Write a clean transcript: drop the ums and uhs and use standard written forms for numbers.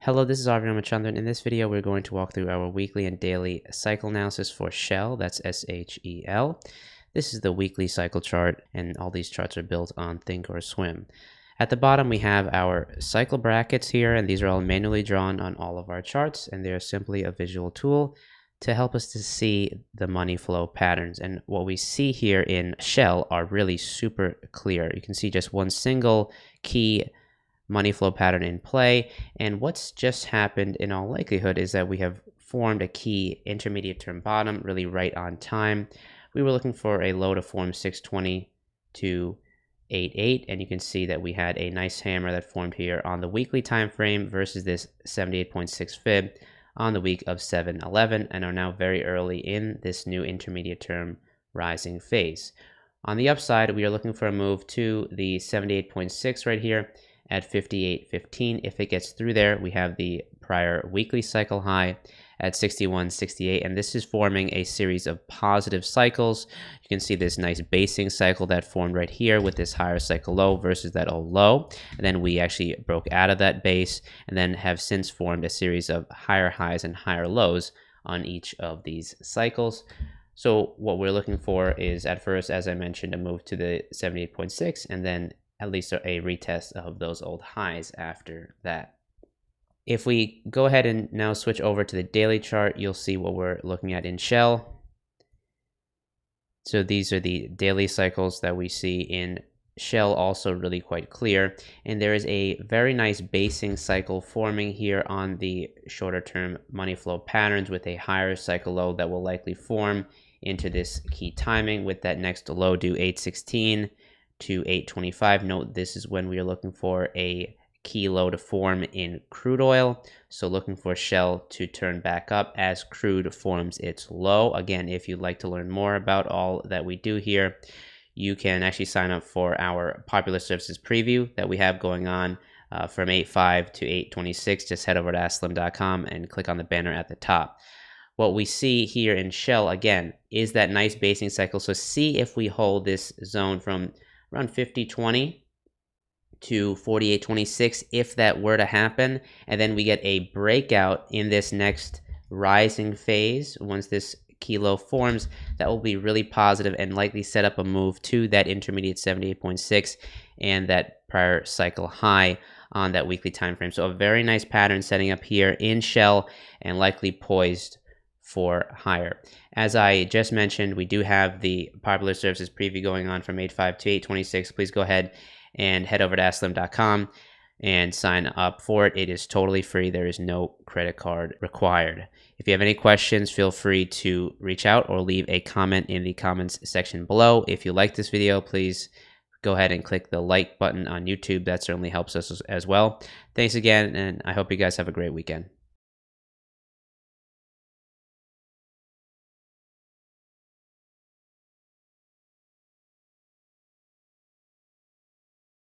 Hello, this is Arvi. In this video, we're going to walk through our weekly and daily cycle analysis for SHEL. That's SHEL. This is the weekly cycle chart, and all these charts are built on Think or Swim. At the bottom, we have our cycle brackets here, and these are all manually drawn on all of our charts, and they're simply a visual tool to help us to see the money flow patterns. And what we see here in SHEL are really super clear. You can see just one single key money flow pattern in play, and what's just happened in all likelihood is that we have formed a key intermediate term bottom really right on time. We were looking for a low to form 620 to 88, and you can see that we had a nice hammer that formed here on the weekly time frame versus this 78.6 fib on the week of 7/11, and are now very early in this new intermediate term rising phase. On the upside, we are looking for a move to the 78.6 right here at 58.15. If it gets through there, we have the prior weekly cycle high at 61.68, and this is forming a series of positive cycles. You can see this nice basing cycle that formed right here with this higher cycle low versus that old low, and then we actually broke out of that base and then have since formed a series of higher highs and higher lows on each of these cycles. So what we're looking for is, at first, as I mentioned, a move to the 78.6, and then at least a retest of those old highs after that. If we go ahead and now switch over to the daily chart, you'll see what we're looking at in SHEL. So these are the daily cycles that we see in SHEL, also really quite clear. And there is a very nice basing cycle forming here on the shorter term money flow patterns with a higher cycle low that will likely form into this key timing with that next low due 816 to 825. Note, this is when we are looking for a key low to form in crude oil. So looking for SHEL to turn back up as crude forms its low. Again, if you'd like to learn more about all that we do here, you can actually sign up for our popular services preview that we have going on from 8.5 to 8.26. Just head over to askSlim.com and click on the banner at the top. What we see here in SHEL, again, is that nice basing cycle. So see if we hold this zone from around 50.20 to 48.26, if that were to happen, and then we get a breakout in this next rising phase. Once this key low forms, that will be really positive and likely set up a move to that intermediate 78.6 and that prior cycle high on that weekly time frame. So a very nice pattern setting up here in SHEL and likely poised for higher. As I just mentioned, we do have the popular services preview going on from 8.5 to 8.26. Please go ahead and head over to askSlim.com and sign up for it. It is totally free. There is no credit card required. If you have any questions, feel free to reach out or leave a comment in the comments section below. If you like this video, please go ahead and click the like button on YouTube. That certainly helps us as well. Thanks again, and I hope you guys have a great weekend.